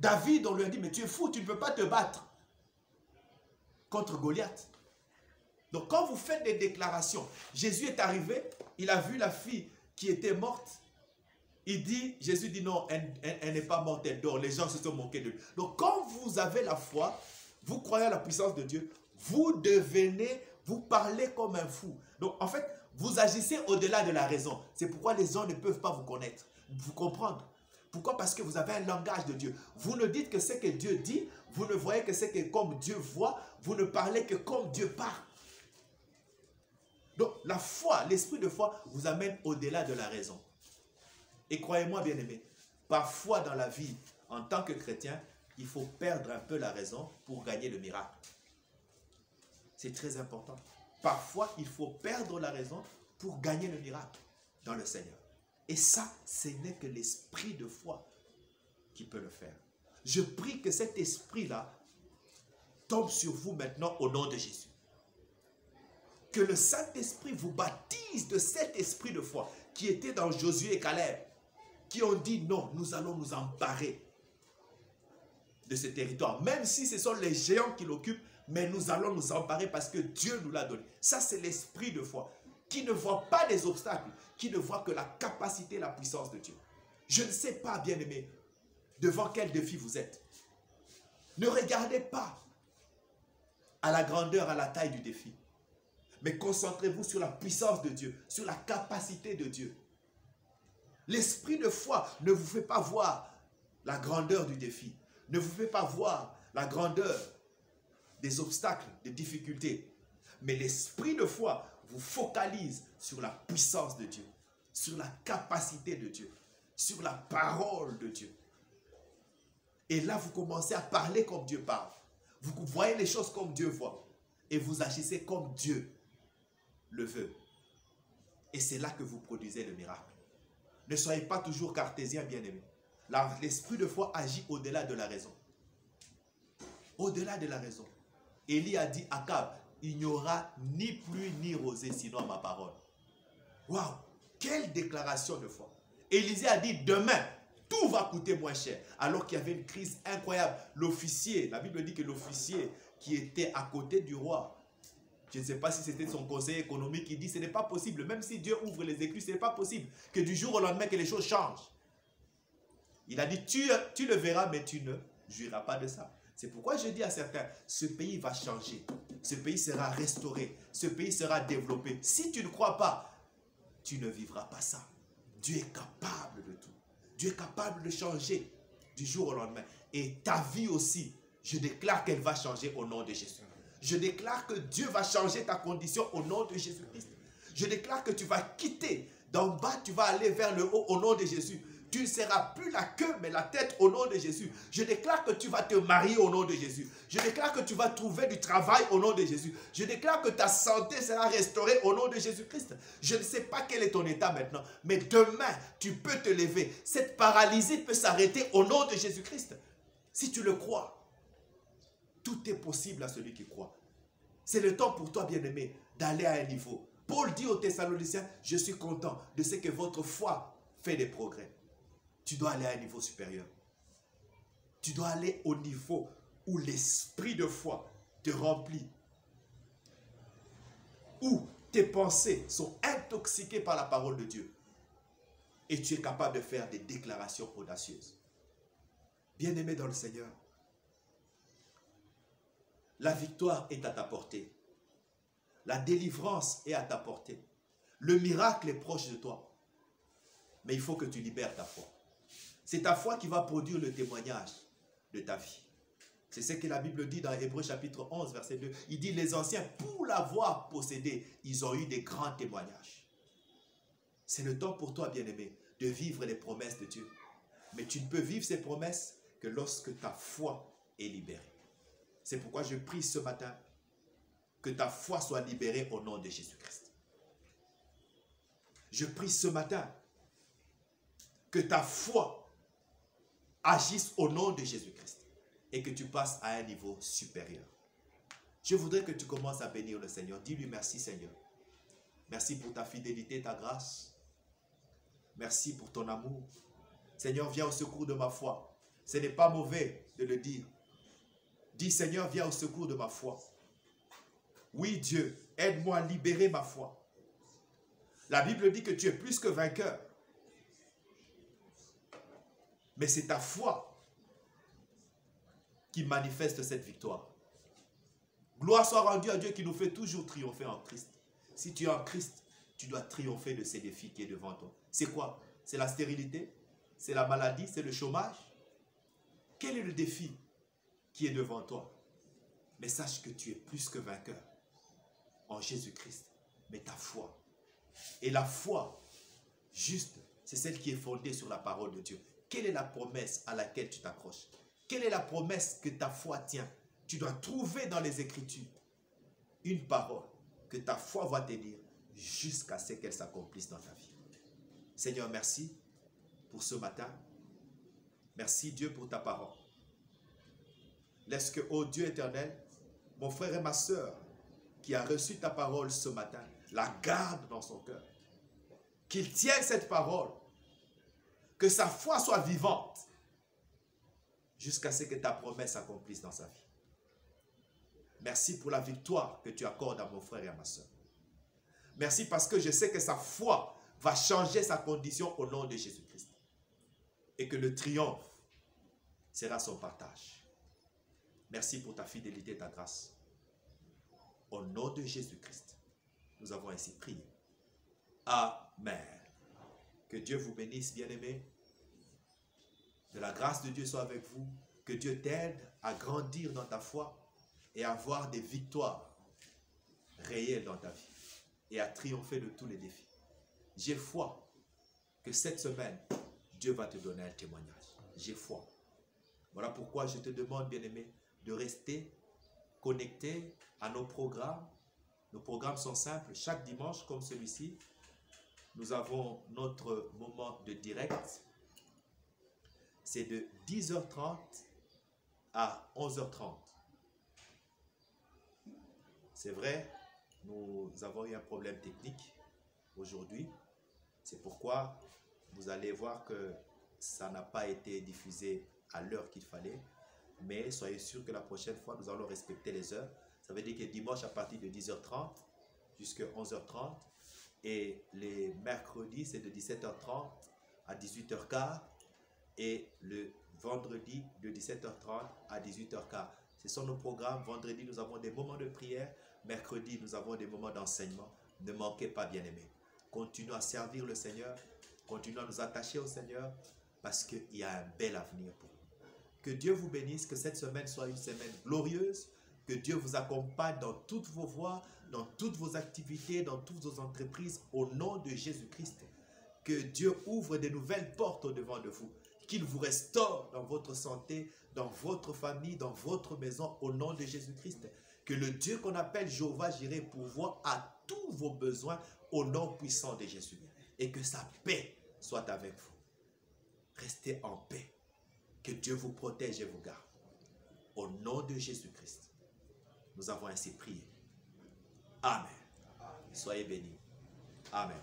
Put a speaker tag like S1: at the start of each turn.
S1: David, on lui a dit, mais tu es fou, tu ne peux pas te battre contre Goliath. Donc quand vous faites des déclarations, Jésus est arrivé, il a vu la fille qui était morte. Jésus dit non, elle n'est pas morte, elle dort. Les gens se sont moqués de lui. Donc quand vous avez la foi, vous croyez à la puissance de Dieu, vous parlez comme un fou. Donc en fait, vous agissez au-delà de la raison. C'est pourquoi les gens ne peuvent pas vous connaître, vous comprendre. Pourquoi? Parce que vous avez un langage de Dieu. Vous ne dites que ce que Dieu dit, vous ne voyez que ce que comme Dieu voit, vous ne parlez que comme Dieu parle. Donc la foi, l'esprit de foi vous amène au-delà de la raison. Et croyez-moi bien aimé, parfois dans la vie, en tant que chrétien, il faut perdre un peu la raison pour gagner le miracle. C'est très important. Parfois, il faut perdre la raison pour gagner le miracle dans le Seigneur. Et ça, ce n'est que l'esprit de foi qui peut le faire. Je prie que cet esprit-là tombe sur vous maintenant au nom de Jésus. Que le Saint-Esprit vous baptise de cet esprit de foi qui était dans Josué et Caleb, qui ont dit non, nous allons nous emparer de ce territoire. Même si ce sont les géants qui l'occupent, mais nous allons nous emparer parce que Dieu nous l'a donné. Ça, c'est l'esprit de foi qui ne voit pas des obstacles, qui ne voit que la capacité et la puissance de Dieu. Je ne sais pas, bien-aimé, devant quel défi vous êtes. Ne regardez pas à la grandeur, à la taille du défi. Mais concentrez-vous sur la puissance de Dieu, sur la capacité de Dieu. L'esprit de foi ne vous fait pas voir la grandeur du défi, ne vous fait pas voir la grandeur des obstacles, des difficultés. Mais l'esprit de foi vous focalise sur la puissance de Dieu, sur la capacité de Dieu, sur la parole de Dieu. Et là, vous commencez à parler comme Dieu parle. Vous voyez les choses comme Dieu voit. Et vous agissez comme Dieu le veut. Et c'est là que vous produisez le miracle. Ne soyez pas toujours cartésien, bien-aimé. L'esprit de foi agit au-delà de la raison. Au-delà de la raison. Élie a dit à Akab, il n'y aura ni pluie ni rosée sinon ma parole. Waouh! Quelle déclaration de foi. Élisée a dit, demain, tout va coûter moins cher. Alors qu'il y avait une crise incroyable. L'officier, la Bible dit que l'officier qui était à côté du roi, je ne sais pas si c'était son conseiller économique, qui dit, ce n'est pas possible, même si Dieu ouvre les écluses, ce n'est pas possible que du jour au lendemain que les choses changent. Il a dit, tu le verras, mais tu ne jouiras pas de ça. C'est pourquoi je dis à certains, ce pays va changer, ce pays sera restauré, ce pays sera développé. Si tu ne crois pas, tu ne vivras pas ça. Dieu est capable de tout. Dieu est capable de changer du jour au lendemain. Et ta vie aussi, je déclare qu'elle va changer au nom de Jésus. Je déclare que Dieu va changer ta condition au nom de Jésus-Christ. Je déclare que tu vas quitter d'en bas, tu vas aller vers le haut au nom de Jésus. Tu ne seras plus la queue, mais la tête au nom de Jésus. Je déclare que tu vas te marier au nom de Jésus. Je déclare que tu vas trouver du travail au nom de Jésus. Je déclare que ta santé sera restaurée au nom de Jésus-Christ. Je ne sais pas quel est ton état maintenant, mais demain, tu peux te lever. Cette paralysie peut s'arrêter au nom de Jésus-Christ. Si tu le crois, tout est possible à celui qui croit. C'est le temps pour toi, bien-aimé, d'aller à un niveau. Paul dit aux Thessaloniciens, je suis content de ce que votre foi fait des progrès. Tu dois aller à un niveau supérieur. Tu dois aller au niveau où l'esprit de foi te remplit. Où tes pensées sont intoxiquées par la parole de Dieu. Et tu es capable de faire des déclarations audacieuses. Bien-aimé dans le Seigneur, la victoire est à ta portée. La délivrance est à ta portée. Le miracle est proche de toi. Mais il faut que tu libères ta foi. C'est ta foi qui va produire le témoignage de ta vie. C'est ce que la Bible dit dans Hébreux chapitre 11, verset 2. Il dit, les anciens, pour l'avoir possédé, ils ont eu des grands témoignages. C'est le temps pour toi, bien-aimé, de vivre les promesses de Dieu. Mais tu ne peux vivre ces promesses que lorsque ta foi est libérée. C'est pourquoi je prie ce matin que ta foi soit libérée au nom de Jésus-Christ. Je prie ce matin que ta foi agisse au nom de Jésus-Christ et que tu passes à un niveau supérieur. Je voudrais que tu commences à bénir le Seigneur. Dis-lui merci Seigneur. Merci pour ta fidélité, ta grâce. Merci pour ton amour. Seigneur, viens au secours de ma foi. Ce n'est pas mauvais de le dire. Dis, Seigneur, viens au secours de ma foi. Oui, Dieu, aide-moi à libérer ma foi. La Bible dit que tu es plus que vainqueur. Mais c'est ta foi qui manifeste cette victoire. Gloire soit rendue à Dieu qui nous fait toujours triompher en Christ. Si tu es en Christ, tu dois triompher de ces défis qui est devant toi. C'est quoi? C'est la stérilité? C'est la maladie? C'est le chômage? Quel est le défi qui est devant toi? Mais sache que tu es plus que vainqueur en Jésus-Christ. Mais ta foi. Et la foi, juste, c'est celle qui est fondée sur la parole de Dieu. Quelle est la promesse à laquelle tu t'accroches? Quelle est la promesse que ta foi tient? Tu dois trouver dans les Écritures une parole que ta foi va te dire jusqu'à ce qu'elle s'accomplisse dans ta vie. Seigneur, merci pour ce matin. Merci Dieu pour ta parole. Laisse que, ô Dieu éternel, mon frère et ma soeur qui a reçu ta parole ce matin, la garde dans son cœur. Qu'il tienne cette parole. Que sa foi soit vivante jusqu'à ce que ta promesse s'accomplisse dans sa vie. Merci pour la victoire que tu accordes à mon frère et à ma soeur. Merci parce que je sais que sa foi va changer sa condition au nom de Jésus-Christ. Et que le triomphe sera son partage. Merci pour ta fidélité et ta grâce. Au nom de Jésus-Christ, nous avons ainsi prié. Amen. Que Dieu vous bénisse, bien-aimés. Que la grâce de Dieu soit avec vous. Que Dieu t'aide à grandir dans ta foi et à avoir des victoires réelles dans ta vie et à triompher de tous les défis. J'ai foi que cette semaine, Dieu va te donner un témoignage. J'ai foi. Voilà pourquoi je te demande, bien-aimé, de rester connecté à nos programmes. Nos programmes sont simples. Chaque dimanche, comme celui-ci, nous avons notre moment de direct. C'est de 10h30 à 11h30. C'est vrai, nous avons eu un problème technique aujourd'hui. C'est pourquoi vous allez voir que ça n'a pas été diffusé à l'heure qu'il fallait. Mais soyez sûr que la prochaine fois, nous allons respecter les heures. Ça veut dire que dimanche à partir de 10h30 jusqu'à 11h30. Et les mercredis, c'est de 17h30 à 18h15. Et le vendredi, de 17h30 à 18h15. Ce sont nos programmes. Vendredi, nous avons des moments de prière. Mercredi, nous avons des moments d'enseignement. Ne manquez pas, bien-aimés. Continuons à servir le Seigneur. Continuons à nous attacher au Seigneur parce qu'il y a un bel avenir pour nous. Que Dieu vous bénisse, que cette semaine soit une semaine glorieuse, que Dieu vous accompagne dans toutes vos voies, dans toutes vos activités, dans toutes vos entreprises, au nom de Jésus-Christ. Que Dieu ouvre de nouvelles portes au-devant de vous, qu'il vous restaure dans votre santé, dans votre famille, dans votre maison, au nom de Jésus-Christ. Que le Dieu qu'on appelle Jéhovah Jireh pourvoie à tous vos besoins au nom puissant de Jésus. Et que sa paix soit avec vous. Restez en paix. Que Dieu vous protège et vous garde. Au nom de Jésus-Christ, nous avons ainsi prié. Amen. Soyez bénis. Amen.